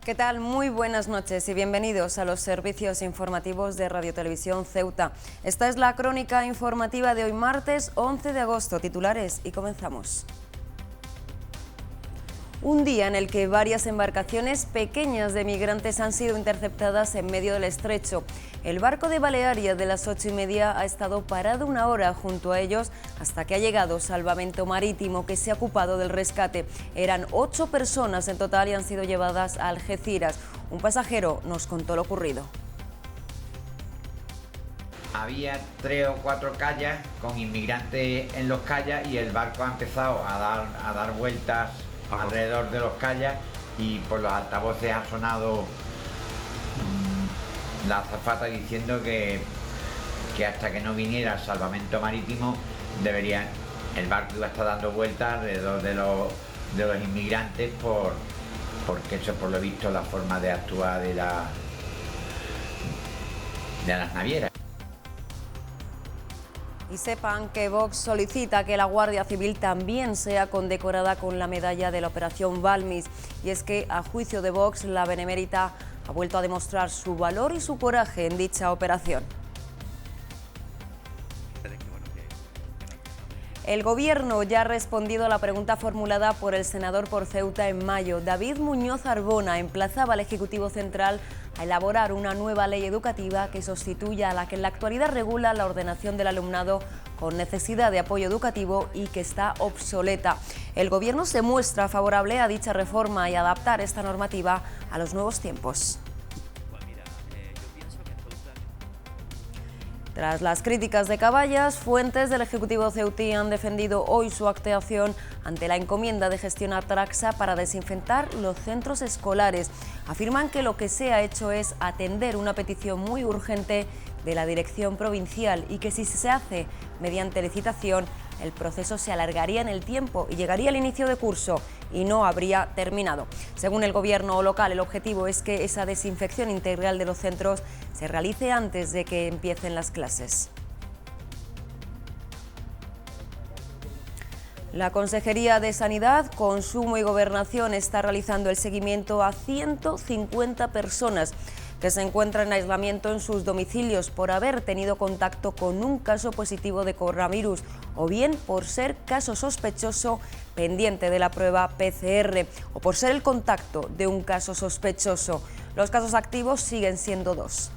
¿Qué tal? Muy buenas noches y bienvenidos a los servicios informativos de Radio Televisión Ceuta. Esta es la crónica informativa de hoy martes 11 de agosto. Titulares y comenzamos. Un día en el que varias embarcaciones pequeñas de migrantes han sido interceptadas en medio del estrecho. El barco de Balearia de las 8:30 ha estado parado una hora junto a ellos hasta que ha llegado Salvamento Marítimo, que se ha ocupado del rescate. Eran 8 personas en total y han sido llevadas a Algeciras. Un pasajero nos contó lo ocurrido. Había 3 o 4 callas con inmigrantes en los callas y el barco ha empezado a dar vueltas alrededor de los callas y por los altavoces ha sonado la azafata diciendo que hasta que no viniera el salvamento marítimo el barco iba a estar dando vueltas alrededor de los inmigrantes porque eso es por lo visto la forma de actuar de las navieras. Y sepan que Vox solicita que la Guardia Civil también sea condecorada con la medalla de la Operación Balmis. Y es que, a juicio de Vox, la Benemérita ha vuelto a demostrar su valor y su coraje en dicha operación. El Gobierno ya ha respondido a la pregunta formulada por el senador por Ceuta en mayo. David Muñoz Arbona emplazaba al Ejecutivo Central a elaborar una nueva ley educativa que sustituya a la que en la actualidad regula la ordenación del alumnado con necesidad de apoyo educativo y que está obsoleta. El Gobierno se muestra favorable a dicha reforma y a adaptar esta normativa a los nuevos tiempos. Tras las críticas de Caballas, fuentes del Ejecutivo ceutí han defendido hoy su actuación ante la encomienda de gestión a Traxa para desinfectar los centros escolares. Afirman que lo que se ha hecho es atender una petición muy urgente de la dirección provincial y que si se hace mediante licitación, el proceso se alargaría en el tiempo y llegaría al inicio de curso y no habría terminado. Según el Gobierno local, el objetivo es que esa desinfección integral de los centros se realice antes de que empiecen las clases. La Consejería de Sanidad, Consumo y Gobernación está realizando el seguimiento a 150 personas que se encuentran en aislamiento en sus domicilios por haber tenido contacto con un caso positivo de coronavirus o bien por ser caso sospechoso pendiente de la prueba PCR o por ser el contacto de un caso sospechoso. Los casos activos siguen siendo 2.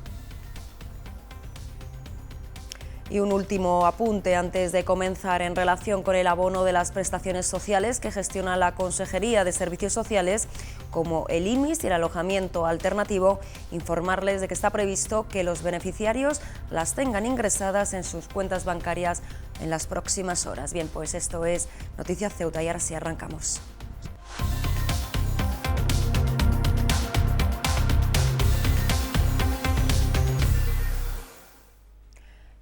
Y un último apunte antes de comenzar en relación con el abono de las prestaciones sociales que gestiona la Consejería de Servicios Sociales, como el IMIS y el alojamiento alternativo, informarles de que está previsto que los beneficiarios las tengan ingresadas en sus cuentas bancarias en las próximas horas. Bien, pues esto es Noticias Ceuta y ahora sí arrancamos.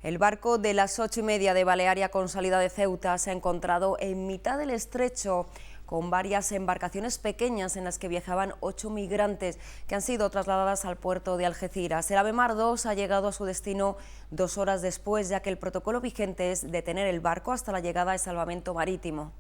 El barco de las 8:30 de Balearia con salida de Ceuta se ha encontrado en mitad del estrecho con varias embarcaciones pequeñas en las que viajaban 8 migrantes que han sido trasladadas al puerto de Algeciras. El Avemar 2 ha llegado a su destino 2 horas después, ya que el protocolo vigente es detener el barco hasta la llegada de Salvamento Marítimo.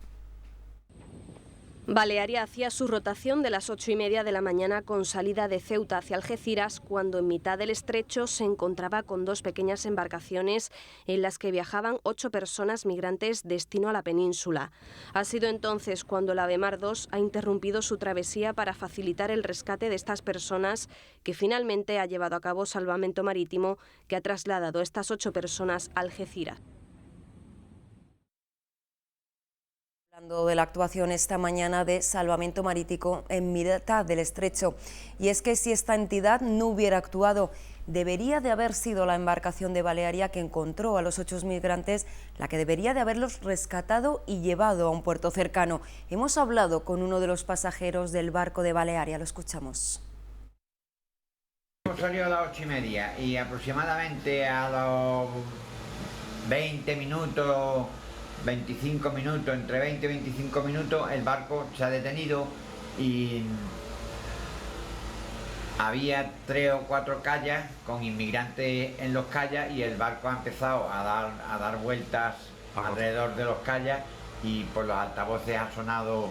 Balearia hacía su rotación de las 8:30 de la mañana con salida de Ceuta hacia Algeciras, cuando en mitad del estrecho se encontraba con 2 pequeñas embarcaciones en las que viajaban 8 personas migrantes destino a la península. Ha sido entonces cuando el Avemar 2 ha interrumpido su travesía para facilitar el rescate de estas personas, que finalmente ha llevado a cabo Salvamento Marítimo, que ha trasladado a estas 8 personas a Algeciras. Hablando de la actuación esta mañana de Salvamento Marítimo en mitad del estrecho. Y es que si esta entidad no hubiera actuado, debería de haber sido la embarcación de Balearia que encontró a los 8 migrantes la que debería de haberlos rescatado y llevado a un puerto cercano. Hemos hablado con uno de los pasajeros del barco de Balearia, lo escuchamos. Hemos salido a las 8:30 y aproximadamente a los 20 minutos... 25 minutos, entre 20 y 25 minutos, el barco se ha detenido y había 3 o 4 callas con inmigrantes en los callas y el barco ha empezado a dar vueltas alrededor de los callas y por los altavoces ha sonado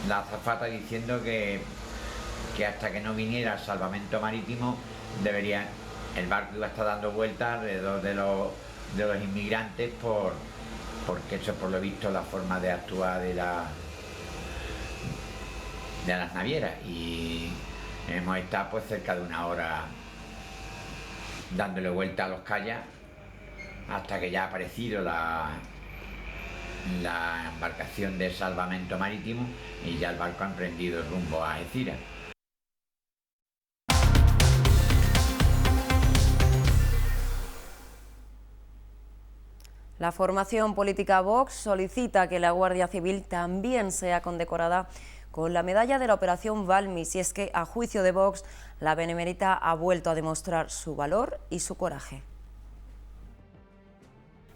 la azafata diciendo que hasta que no viniera el salvamento marítimo el barco iba a estar dando vueltas alrededor de los inmigrantes porque eso, por lo visto, la forma de actuar de las navieras, y hemos estado pues cerca de una hora dándole vuelta a los kayaks hasta que ya ha aparecido la embarcación de salvamento marítimo y ya el barco ha emprendido el rumbo a Algeciras. La formación política Vox solicita que la Guardia Civil también sea condecorada con la medalla de la Operación Balmis, y es que, a juicio de Vox, la Benemérita ha vuelto a demostrar su valor y su coraje.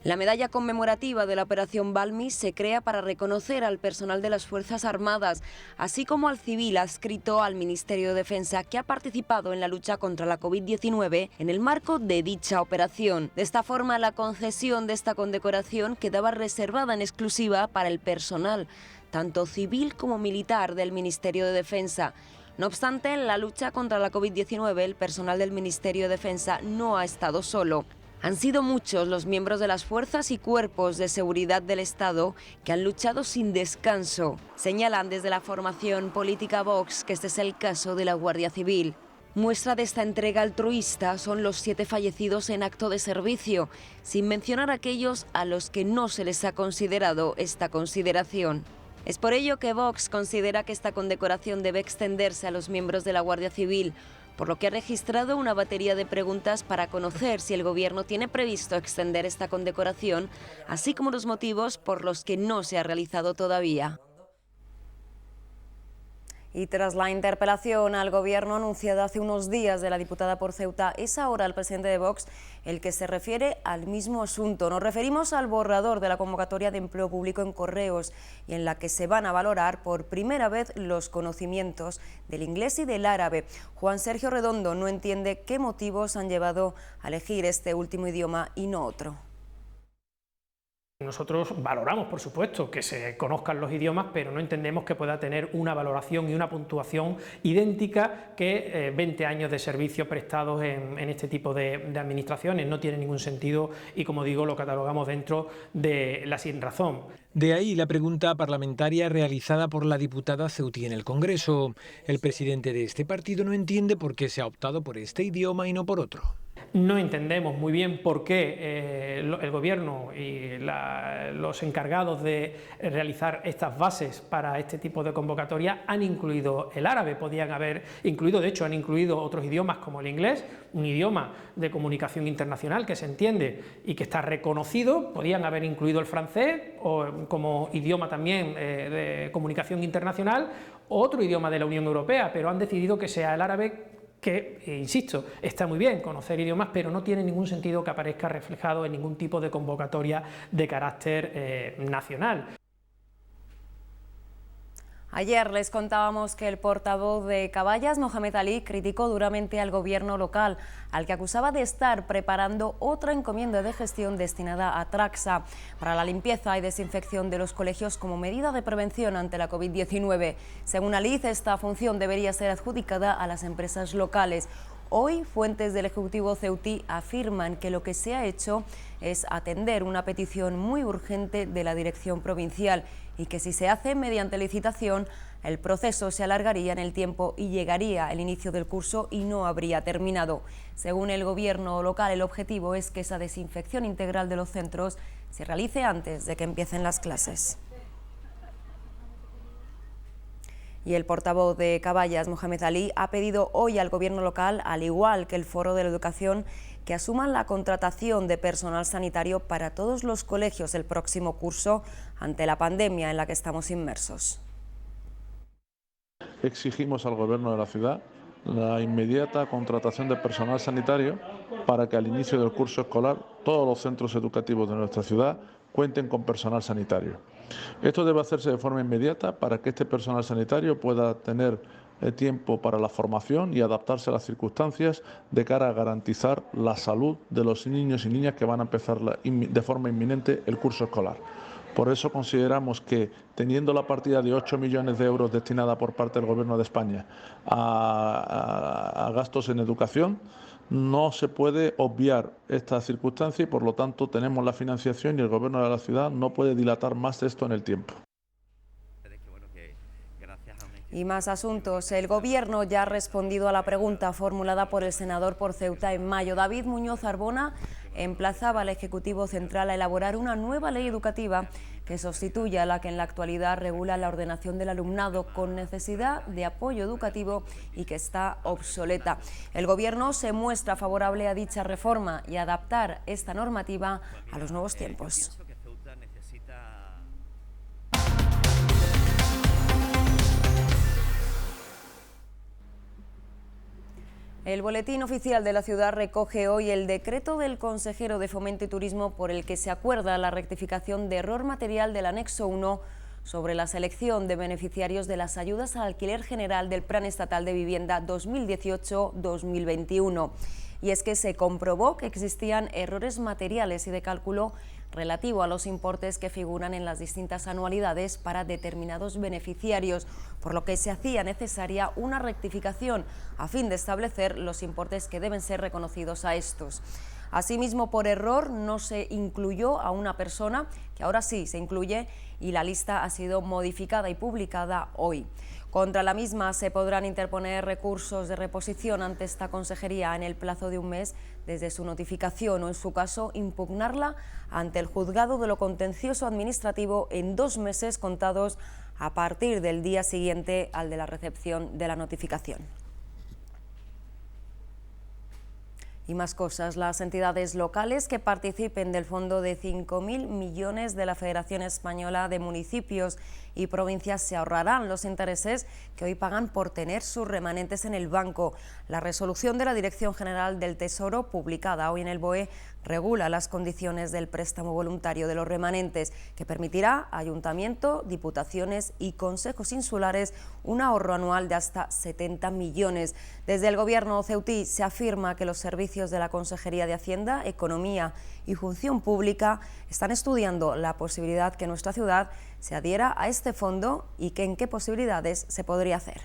La medalla conmemorativa de la Operación Balmis se crea para reconocer al personal de las Fuerzas Armadas, así como al civil adscrito al Ministerio de Defensa que ha participado en la lucha contra la COVID-19 en el marco de dicha operación. De esta forma, la concesión de esta condecoración quedaba reservada en exclusiva para el personal, tanto civil como militar, del Ministerio de Defensa. No obstante, en la lucha contra la COVID-19, el personal del Ministerio de Defensa no ha estado solo. Han sido muchos los miembros de las fuerzas y cuerpos de seguridad del Estado que han luchado sin descanso. Señalan desde la formación política Vox que este es el caso de la Guardia Civil. Muestra de esta entrega altruista son los 7 fallecidos en acto de servicio, sin mencionar a aquellos a los que no se les ha considerado esta consideración. Es por ello que Vox considera que esta condecoración debe extenderse a los miembros de la Guardia Civil, por lo que ha registrado una batería de preguntas para conocer si el Gobierno tiene previsto extender esta condecoración, así como los motivos por los que no se ha realizado todavía. Y tras la interpelación al Gobierno anunciada hace unos días de la diputada por Ceuta, es ahora el presidente de Vox el que se refiere al mismo asunto. Nos referimos al borrador de la convocatoria de empleo público en Correos, y en la que se van a valorar por primera vez los conocimientos del inglés y del árabe. Juan Sergio Redondo no entiende qué motivos han llevado a elegir este último idioma y no otro. Nosotros valoramos, por supuesto, que se conozcan los idiomas, pero no entendemos que pueda tener una valoración y una puntuación idéntica que 20 años de servicio prestados en este tipo de administraciones. No tiene ningún sentido y, como digo, lo catalogamos dentro de la sinrazón. De ahí la pregunta parlamentaria realizada por la diputada ceutí en el Congreso. El presidente de este partido no entiende por qué se ha optado por este idioma y no por otro. No entendemos muy bien por qué el Gobierno y los encargados de realizar estas bases para este tipo de convocatoria han incluido el árabe. Podían haber incluido, de hecho han incluido otros idiomas como el inglés, un idioma de comunicación internacional que se entiende y que está reconocido. Podían haber incluido el francés como idioma también de comunicación internacional, o otro idioma de la Unión Europea, pero han decidido que sea el árabe, que, insisto, está muy bien conocer idiomas, pero no tiene ningún sentido que aparezca reflejado en ningún tipo de convocatoria de carácter nacional. Ayer les contábamos que el portavoz de Caballas, Mohamed Ali, criticó duramente al gobierno local, al que acusaba de estar preparando otra encomienda de gestión destinada a Traxa para la limpieza y desinfección de los colegios como medida de prevención ante la COVID-19. Según Ali, esta función debería ser adjudicada a las empresas locales. Hoy, fuentes del Ejecutivo ceutí afirman que lo que se ha hecho es atender una petición muy urgente de la dirección provincial y que si se hace mediante licitación, el proceso se alargaría en el tiempo y llegaría el inicio del curso y no habría terminado. Según el Gobierno local, el objetivo es que esa desinfección integral de los centros se realice antes de que empiecen las clases. Y el portavoz de Caballas, Mohamed Ali, ha pedido hoy al Gobierno local, al igual que el Foro de la Educación, que asuman la contratación de personal sanitario para todos los colegios el próximo curso ante la pandemia en la que estamos inmersos. Exigimos al Gobierno de la ciudad la inmediata contratación de personal sanitario para que al inicio del curso escolar todos los centros educativos de nuestra ciudad cuenten con personal sanitario. Esto debe hacerse de forma inmediata para que este personal sanitario pueda tener tiempo para la formación y adaptarse a las circunstancias de cara a garantizar la salud de los niños y niñas que van a empezar de forma inminente el curso escolar. Por eso consideramos que, teniendo la partida de 8 millones de euros destinada por parte del Gobierno de España a gastos en educación, no se puede obviar esta circunstancia y, por lo tanto, tenemos la financiación y el Gobierno de la ciudad no puede dilatar más esto en el tiempo. Y más asuntos. El Gobierno ya ha respondido a la pregunta formulada por el senador por Ceuta en mayo. David Muñoz Arbona emplazaba al Ejecutivo Central a elaborar una nueva ley educativa que sustituya a la que en la actualidad regula la ordenación del alumnado con necesidad de apoyo educativo y que está obsoleta. El Gobierno se muestra favorable a dicha reforma y a adaptar esta normativa a los nuevos tiempos. El Boletín Oficial de la Ciudad recoge hoy el decreto del consejero de Fomento y Turismo por el que se acuerda la rectificación de error material del anexo 1 sobre la selección de beneficiarios de las ayudas al alquiler general del Plan Estatal de Vivienda 2018-2021. Y es que se comprobó que existían errores materiales y de cálculo relativo a los importes que figuran en las distintas anualidades para determinados beneficiarios, por lo que se hacía necesaria una rectificación a fin de establecer los importes que deben ser reconocidos a estos. Asimismo, por error no se incluyó a una persona, que ahora sí se incluye, y la lista ha sido modificada y publicada hoy. Contra la misma se podrán interponer recursos de reposición ante esta consejería en el plazo de un mes desde su notificación o, en su caso, impugnarla ante el Juzgado de lo Contencioso Administrativo en 2 meses contados a partir del día siguiente al de la recepción de la notificación. Y más cosas, las entidades locales que participen del fondo de 5.000 millones de la Federación Española de Municipios y Provincias se ahorrarán los intereses que hoy pagan por tener sus remanentes en el banco. La resolución de la Dirección General del Tesoro, publicada hoy en el BOE, regula las condiciones del préstamo voluntario de los remanentes, que permitirá a Ayuntamiento, Diputaciones y Consejos Insulares un ahorro anual de hasta 70 millones. Desde el Gobierno ceutí se afirma que los servicios de la Consejería de Hacienda, Economía y Función Pública están estudiando la posibilidad que nuestra ciudad se adhiera a este fondo y que en qué posibilidades se podría hacer.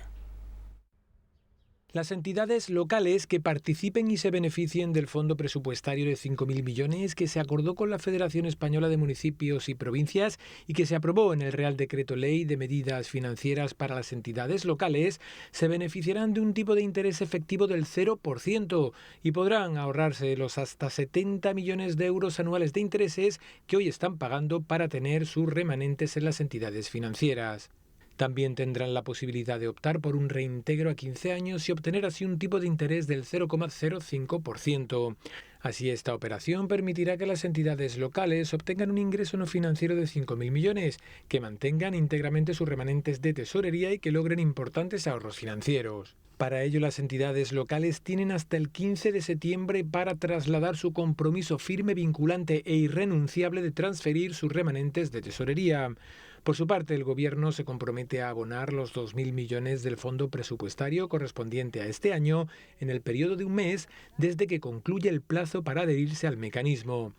Las entidades locales que participen y se beneficien del fondo presupuestario de 5.000 millones que se acordó con la Federación Española de Municipios y Provincias y que se aprobó en el Real Decreto Ley de Medidas Financieras para las entidades locales se beneficiarán de un tipo de interés efectivo del 0% y podrán ahorrarse los hasta 70 millones de euros anuales de intereses que hoy están pagando para tener sus remanentes en las entidades financieras. También tendrán la posibilidad de optar por un reintegro a 15 años y obtener así un tipo de interés del 0,05%. Así, esta operación permitirá que las entidades locales obtengan un ingreso no financiero de 5.000 millones, que mantengan íntegramente sus remanentes de tesorería y que logren importantes ahorros financieros. Para ello, las entidades locales tienen hasta el 15 de septiembre para trasladar su compromiso firme, vinculante e irrenunciable de transferir sus remanentes de tesorería. Por su parte, el Gobierno se compromete a abonar los 2.000 millones del fondo presupuestario correspondiente a este año en el periodo de un mes desde que concluya el plazo para adherirse al mecanismo.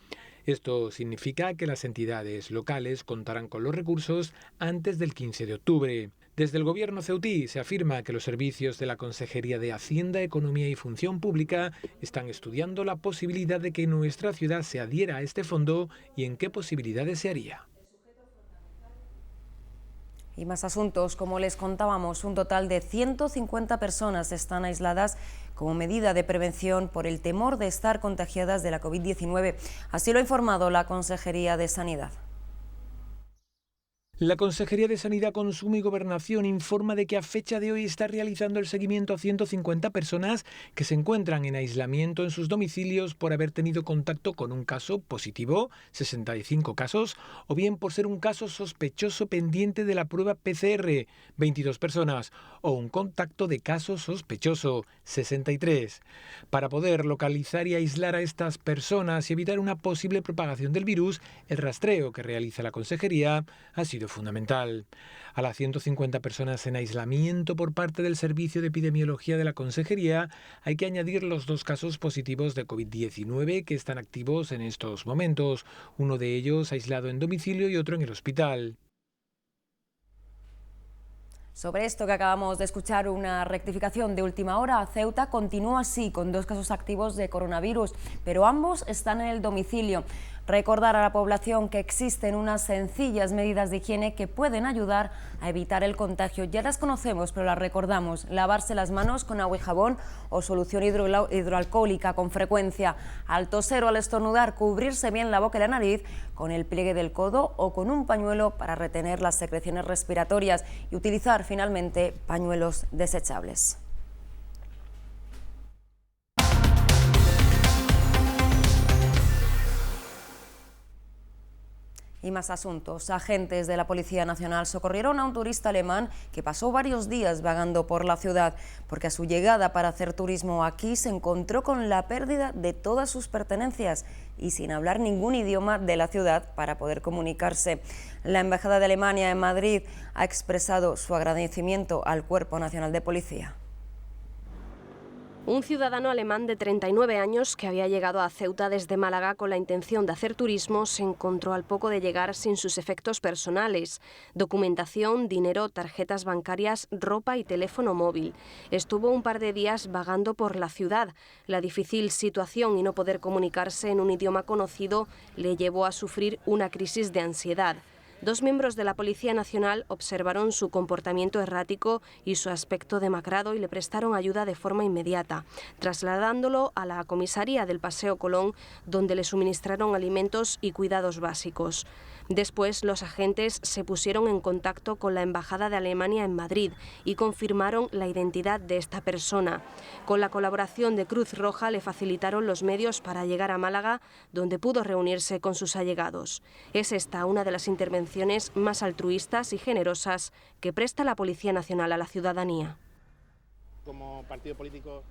Esto significa que las entidades locales contarán con los recursos antes del 15 de octubre. Desde el Gobierno ceutí se afirma que los servicios de la Consejería de Hacienda, Economía y Función Pública están estudiando la posibilidad de que nuestra ciudad se adhiera a este fondo y en qué posibilidades se haría. Y más asuntos, como les contábamos, un total de 150 personas están aisladas como medida de prevención por el temor de estar contagiadas de la COVID-19. Así lo ha informado la Consejería de Sanidad. La Consejería de Sanidad, Consumo y Gobernación informa de que a fecha de hoy está realizando el seguimiento a 150 personas que se encuentran en aislamiento en sus domicilios por haber tenido contacto con un caso positivo, 65 casos, o bien por ser un caso sospechoso pendiente de la prueba PCR, 22 personas, o un contacto de caso sospechoso, 63. Para poder localizar y aislar a estas personas y evitar una posible propagación del virus, el rastreo que realiza la Consejería ha sido fundamental. A las 150 personas en aislamiento por parte del Servicio de Epidemiología de la Consejería hay que añadir los 2 casos positivos de COVID-19 que están activos en estos momentos, uno de ellos aislado en domicilio y otro en el hospital. Sobre esto que acabamos de escuchar, una rectificación de última hora. Ceuta continúa así con 2 casos activos de coronavirus, pero ambos están en el domicilio. Recordar a la población que existen unas sencillas medidas de higiene que pueden ayudar a evitar el contagio. Ya las conocemos, pero las recordamos. Lavarse las manos con agua y jabón o solución hidroalcohólica con frecuencia. Al toser o al estornudar, cubrirse bien la boca y la nariz con el pliegue del codo o con un pañuelo para retener las secreciones respiratorias y utilizar finalmente pañuelos desechables. Y más asuntos. Agentes de la Policía Nacional socorrieron a un turista alemán que pasó varios días vagando por la ciudad, porque a su llegada para hacer turismo aquí se encontró con la pérdida de todas sus pertenencias y sin hablar ningún idioma de la ciudad para poder comunicarse. La Embajada de Alemania en Madrid ha expresado su agradecimiento al Cuerpo Nacional de Policía. Un ciudadano alemán de 39 años que había llegado a Ceuta desde Málaga con la intención de hacer turismo se encontró al poco de llegar sin sus efectos personales: documentación, dinero, tarjetas bancarias, ropa y teléfono móvil. Estuvo un par de días vagando por la ciudad. La difícil situación y no poder comunicarse en un idioma conocido le llevó a sufrir una crisis de ansiedad. 2 miembros de la Policía Nacional observaron su comportamiento errático y su aspecto demacrado y le prestaron ayuda de forma inmediata, trasladándolo a la comisaría del Paseo Colón, donde le suministraron alimentos y cuidados básicos. Después, los agentes se pusieron en contacto con la Embajada de Alemania en Madrid y confirmaron la identidad de esta persona. Con la colaboración de Cruz Roja le facilitaron los medios para llegar a Málaga, donde pudo reunirse con sus allegados. Es esta una de las intervenciones más altruistas y generosas que presta la Policía Nacional a la ciudadanía. Como partido político...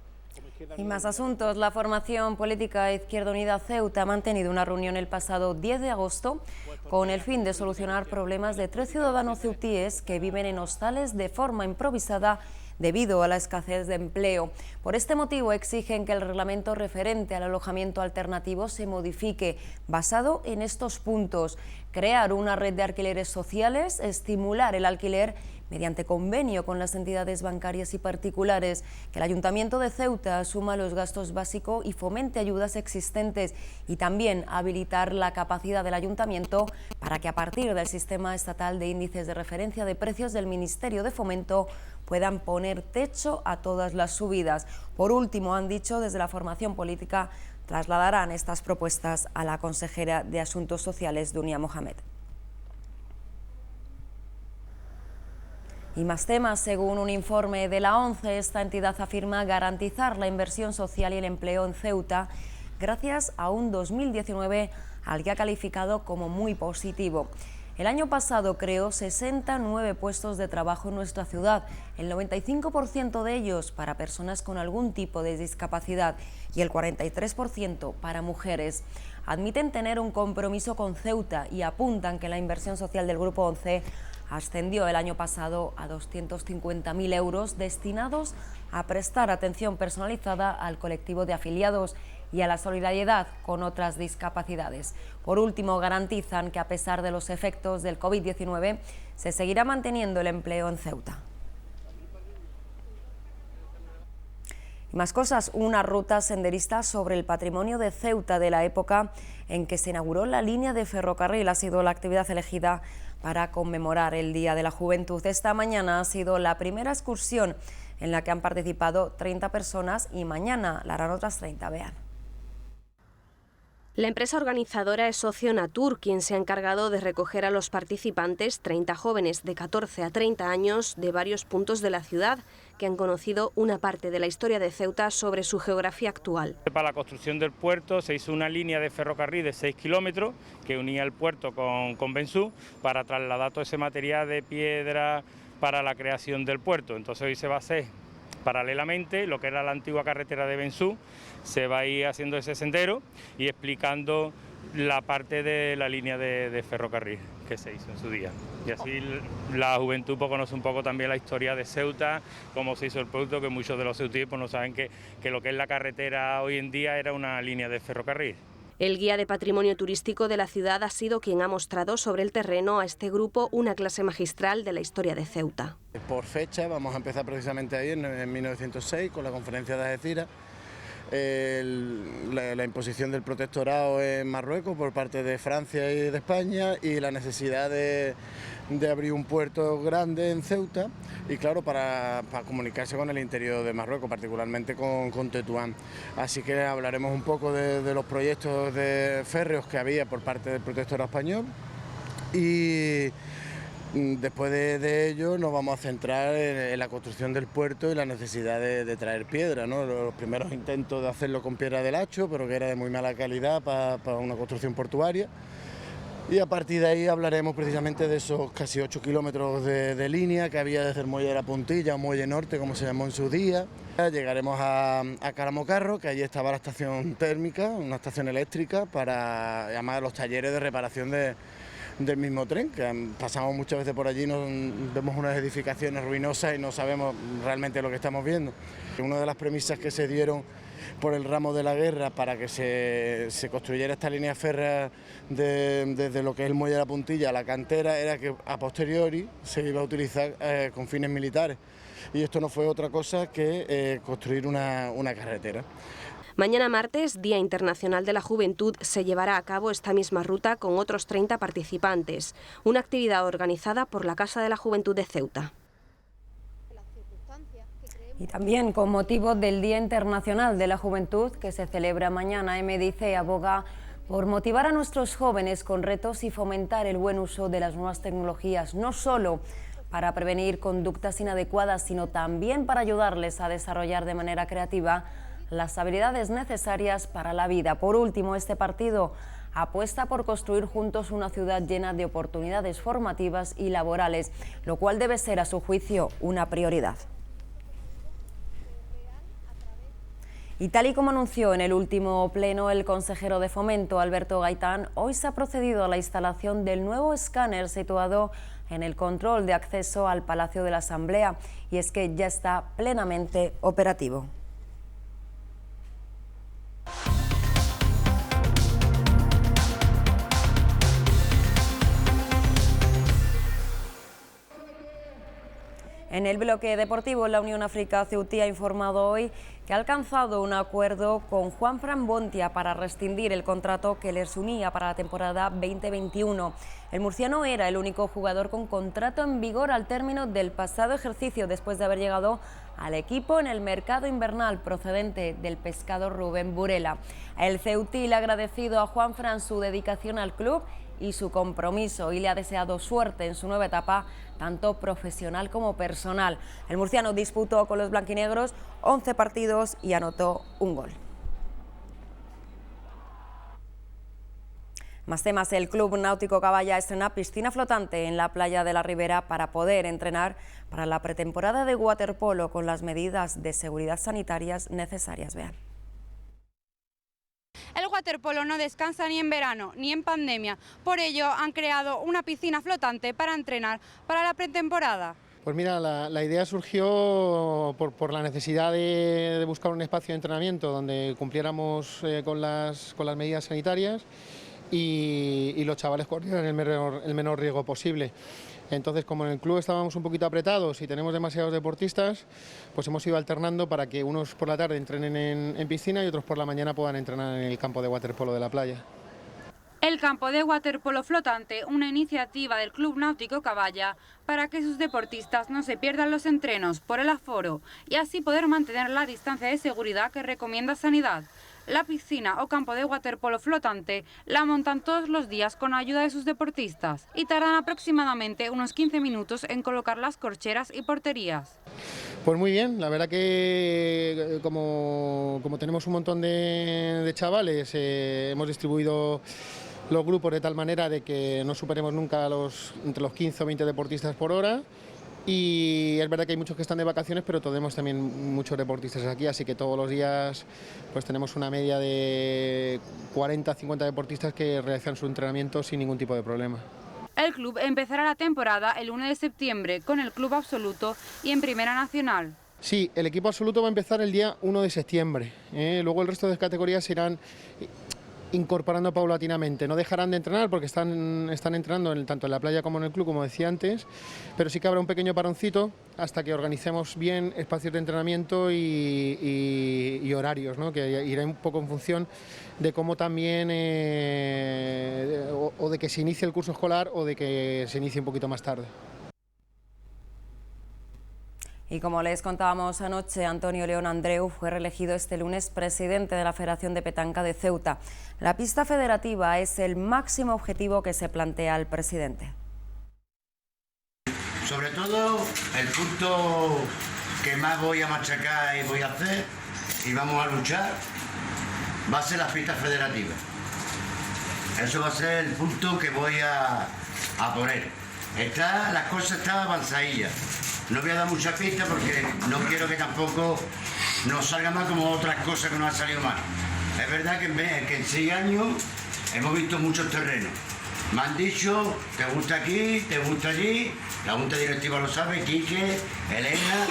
Y más asuntos. La formación política Izquierda Unida Ceuta ha mantenido una reunión el pasado 10 de agosto con el fin de solucionar problemas de 3 ciudadanos ceutíes que viven en hostales de forma improvisada debido a la escasez de empleo. Por este motivo exigen que el reglamento referente al alojamiento alternativo se modifique, basado en estos puntos: crear una red de alquileres sociales, estimular el alquiler mediante convenio con las entidades bancarias y particulares, que el Ayuntamiento de Ceuta asuma los gastos básicos y fomente ayudas existentes, y también habilitar la capacidad del Ayuntamiento para que a partir del sistema estatal de índices de referencia de precios del Ministerio de Fomento puedan poner techo a todas las subidas. Por último, han dicho desde la formación política, trasladarán estas propuestas a la consejera de Asuntos Sociales, Dunia Mohamed. Y más temas. Según un informe de la ONCE, esta entidad afirma garantizar la inversión social y el empleo en Ceuta gracias a un 2019 al que ha calificado como muy positivo. El año pasado creó 69 puestos de trabajo en nuestra ciudad, el 95% de ellos para personas con algún tipo de discapacidad y el 43% para mujeres. Admiten tener un compromiso con Ceuta y apuntan que la inversión social del Grupo 11 ascendió el año pasado a 250.000 euros destinados a prestar atención personalizada al colectivo de afiliados y a la solidaridad con otras discapacidades. Por último, garantizan que a pesar de los efectos del COVID-19 se seguirá manteniendo el empleo en Ceuta. Y más cosas. Una ruta senderista sobre el patrimonio de Ceuta de la época en que se inauguró la línea de ferrocarril ha sido la actividad elegida para conmemorar el Día de la Juventud. Esta mañana ha sido la primera excursión en la que han participado 30 personas y mañana la harán otras 30. Vean. La empresa organizadora es Socio Natur, quien se ha encargado de recoger a los participantes, 30 jóvenes de 14 a 30 años de varios puntos de la ciudad, que han conocido una parte de la historia de Ceuta sobre su geografía actual. Para la construcción del puerto se hizo una línea de ferrocarril de 6 kilómetros que unía el puerto con Bensú para trasladar todo ese material de piedra para la creación del puerto. Entonces hoy se va a hacer paralelamente lo que era la antigua carretera de Bensú, se va a ir haciendo ese sendero y explicando la parte de la línea de ferrocarril que se hizo en su día. Y así la juventud pues, conoce un poco también la historia de Ceuta, cómo se hizo el producto, que muchos de los ceutíes pues, no saben que lo que es la carretera hoy en día era una línea de ferrocarril. El guía de patrimonio turístico de la ciudad ha sido quien ha mostrado sobre el terreno a este grupo una clase magistral de la historia de Ceuta. Por fecha vamos a empezar precisamente ahí en 1906 con la conferencia de Algeciras. La imposición del protectorado en Marruecos por parte de Francia y de España y la necesidad de abrir un puerto grande en Ceuta y claro para comunicarse con el interior de Marruecos, particularmente con Tetuán. Así que hablaremos un poco de los proyectos de férreos que había por parte del protectorado español y después de ello nos vamos a centrar en la construcción del puerto y la necesidad de traer piedra, ¿no? Los primeros intentos de hacerlo con piedra del Hacho, pero que era de muy mala calidad para una construcción portuaria. Y a partir de ahí hablaremos precisamente de esos casi 8 kilómetros de línea que había desde el muelle de la Puntilla, o muelle norte como se llamó en su día. Llegaremos a Caramocarro, que allí estaba la estación térmica, una estación eléctrica para llamar los talleres de reparación del mismo tren, que pasamos muchas veces por allí, vemos unas edificaciones ruinosas y no sabemos realmente lo que estamos viendo. Una de las premisas que se dieron por el ramo de la guerra para que se construyera esta línea férrea desde lo que es el muelle de la Puntilla a la cantera era que a posteriori se iba a utilizar con fines militares y esto no fue otra cosa que construir una carretera. Mañana martes, Día Internacional de la Juventud, se llevará a cabo esta misma ruta con otros 30 participantes, una actividad organizada por la Casa de la Juventud de Ceuta. Y también con motivo del Día Internacional de la Juventud, que se celebra mañana, MDC aboga por motivar a nuestros jóvenes con retos y fomentar el buen uso de las nuevas tecnologías, no solo para prevenir conductas inadecuadas, sino también para ayudarles a desarrollar de manera creativa las habilidades necesarias para la vida. Por último, este partido apuesta por construir juntos una ciudad llena de oportunidades formativas y laborales, lo cual debe ser, a su juicio, una prioridad. Y tal y como anunció en el último pleno el consejero de Fomento, Alberto Gaitán, hoy se ha procedido a la instalación del nuevo escáner situado en el control de acceso al Palacio de la Asamblea, y es que ya está plenamente operativo. En el bloque deportivo, la Unión África Ceutí ha informado hoy que ha alcanzado un acuerdo con Juanfran Bontia para rescindir el contrato que les unía para la temporada 2021. El murciano era el único jugador con contrato en vigor al término del pasado ejercicio, después de haber llegado al equipo en el mercado invernal procedente del pescador Rubén Burela. El Ceutí le ha agradecido a Juanfran su dedicación al club y su compromiso y le ha deseado suerte en su nueva etapa, tanto profesional como personal. El murciano disputó con los blanquinegros 11 partidos y anotó un gol. Más temas, el Club Náutico Caballa estrena piscina flotante en la playa de la Ribera para poder entrenar para la pretemporada de waterpolo con las medidas de seguridad sanitarias necesarias. Vean. El waterpolo no descansa ni en verano ni en pandemia, por ello han creado una piscina flotante para entrenar para la pretemporada. Pues mira, la idea surgió por la necesidad de buscar un espacio de entrenamiento donde cumpliéramos con las medidas sanitarias y los chavales corrieran el menor riesgo posible. Entonces, como en el club estábamos un poquito apretados y tenemos demasiados deportistas, pues hemos ido alternando para que unos por la tarde entrenen en piscina y otros por la mañana puedan entrenar en el campo de waterpolo de la playa. El campo de waterpolo flotante, una iniciativa del Club Náutico Caballa para que sus deportistas no se pierdan los entrenos por el aforo y así poder mantener la distancia de seguridad que recomienda Sanidad. La piscina o campo de waterpolo flotante la montan todos los días con ayuda de sus deportistas y tardan aproximadamente unos 15 minutos en colocar las corcheras y porterías. Pues muy bien, la verdad que como tenemos un montón de chavales, hemos distribuido los grupos de tal manera de que no superemos nunca entre los 15 o 20 deportistas por hora. Y es verdad que hay muchos que están de vacaciones, pero tenemos también muchos deportistas aquí, así que todos los días pues tenemos una media de 40-50 deportistas que realizan su entrenamiento sin ningún tipo de problema. El club empezará la temporada el 1 de septiembre con el club absoluto y en Primera Nacional. Sí, el equipo absoluto va a empezar el día 1 de septiembre. Luego el resto de categorías se irán incorporando paulatinamente. No dejarán de entrenar porque están entrenando tanto en la playa como en el club, como decía antes, pero sí que habrá un pequeño paroncito hasta que organicemos bien espacios de entrenamiento y horarios, ¿no? Que irá un poco en función de cómo también, o de que se inicie el curso escolar o de que se inicie un poquito más tarde. Y como les contábamos anoche, Antonio León Andreu fue reelegido este lunes presidente de la Federación de Petanca de Ceuta. La pista federativa es el máximo objetivo que se plantea el presidente. Sobre todo, el punto que más voy a machacar y voy a hacer, y vamos a luchar, va a ser las pistas federativas. Eso va a ser el punto que voy a poner. Las cosas están avanzadillas. No voy a dar mucha pista porque no quiero que tampoco nos salga mal como otras cosas que nos han salido mal. Es verdad que en 6 años hemos visto muchos terrenos. Me han dicho, te gusta aquí, te gusta allí, la Junta Directiva lo sabe, Quique, Elena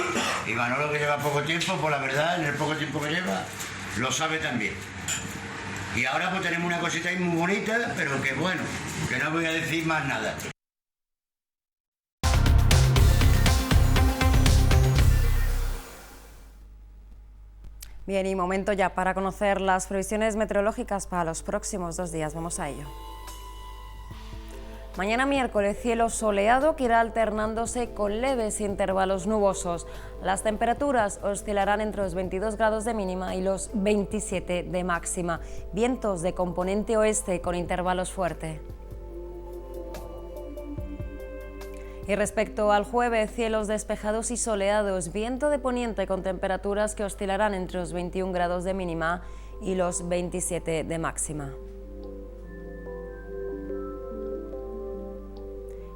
y Manolo, que lleva poco tiempo, pues la verdad, en el poco tiempo que lleva, lo sabe también. Y ahora pues tenemos una cosita ahí muy bonita, pero que bueno, que no voy a decir más nada. Bien, y momento ya para conocer las previsiones meteorológicas para los próximos 2 días. Vamos a ello. Mañana miércoles, cielo soleado que irá alternándose con leves intervalos nubosos. Las temperaturas oscilarán entre los 22 grados de mínima y los 27 de máxima. Vientos de componente oeste con intervalos fuertes. Y respecto al jueves, cielos despejados y soleados, viento de poniente con temperaturas que oscilarán entre los 21 grados de mínima y los 27 de máxima.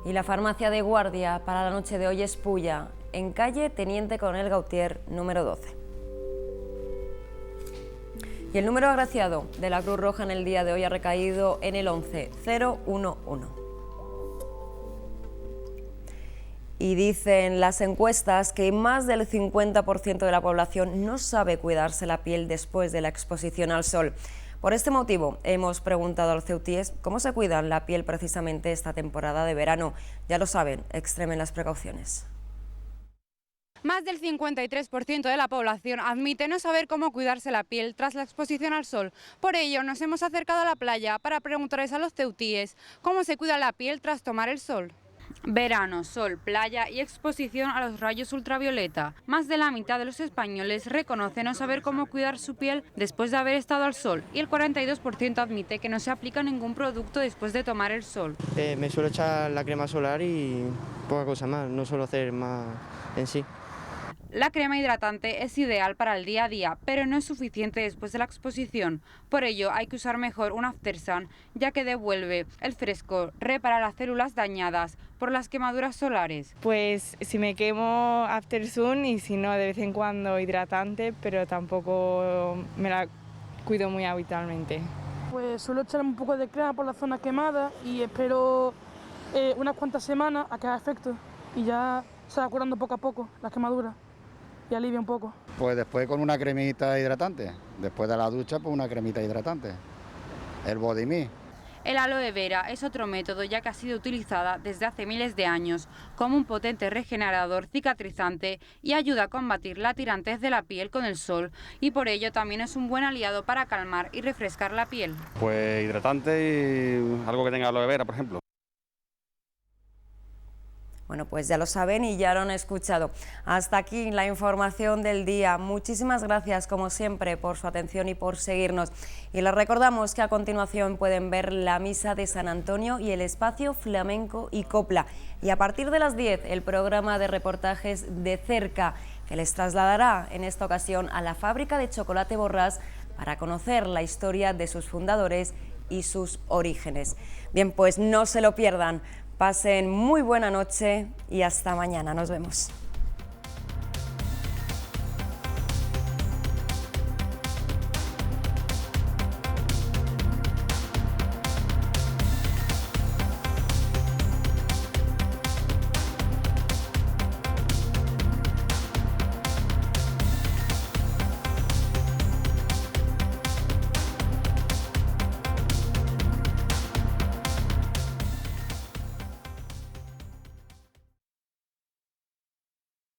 Y la farmacia de guardia para la noche de hoy es Pulla, en calle Teniente Coronel Gautier, número 12. Y el número agraciado de la Cruz Roja en el día de hoy ha recaído en el 11011. Y dicen las encuestas que más del 50% de la población no sabe cuidarse la piel después de la exposición al sol. Por este motivo, hemos preguntado a los ceutíes cómo se cuidan la piel precisamente esta temporada de verano. Ya lo saben, extremen las precauciones. Más del 53% de la población admite no saber cómo cuidarse la piel tras la exposición al sol. Por ello, nos hemos acercado a la playa para preguntarles a los ceutíes cómo se cuida la piel tras tomar el sol. Verano, sol, playa y exposición a los rayos ultravioleta. Más de la mitad de los españoles reconoce no saber cómo cuidar su piel después de haber estado al sol y el 42% admite que no se aplica ningún producto después de tomar el sol. Me suelo echar la crema solar y poca cosa más, no suelo hacer más en sí. La crema hidratante es ideal para el día a día, pero no es suficiente después de la exposición. Por ello, hay que usar mejor un After Sun, ya que devuelve el fresco, repara las células dañadas por las quemaduras solares. Pues si me quemo After Sun y si no, de vez en cuando hidratante, pero tampoco me la cuido muy habitualmente. Pues suelo echarme un poco de crema por la zona quemada y espero unas cuantas semanas a que haga efecto y ya se va curando poco a poco las quemaduras. Y alivia un poco. Pues después con una cremita hidratante, después de la ducha pues una cremita hidratante, el Body Me. El aloe vera es otro método ya que ha sido utilizada desde hace miles de años como un potente regenerador cicatrizante y ayuda a combatir la tirantez de la piel con el sol y por ello también es un buen aliado para calmar y refrescar la piel. Pues hidratante y algo que tenga aloe vera, por ejemplo. Bueno, pues ya lo saben y ya lo han escuchado. Hasta aquí la información del día. Muchísimas gracias, como siempre, por su atención y por seguirnos. Y les recordamos que a continuación pueden ver la Misa de San Antonio y el espacio Flamenco y Copla. Y a partir de las 10, el programa de reportajes de cerca, que les trasladará en esta ocasión a la fábrica de chocolate Borràs para conocer la historia de sus fundadores y sus orígenes. Bien, pues no se lo pierdan. Pasen muy buena noche y hasta mañana. Nos vemos.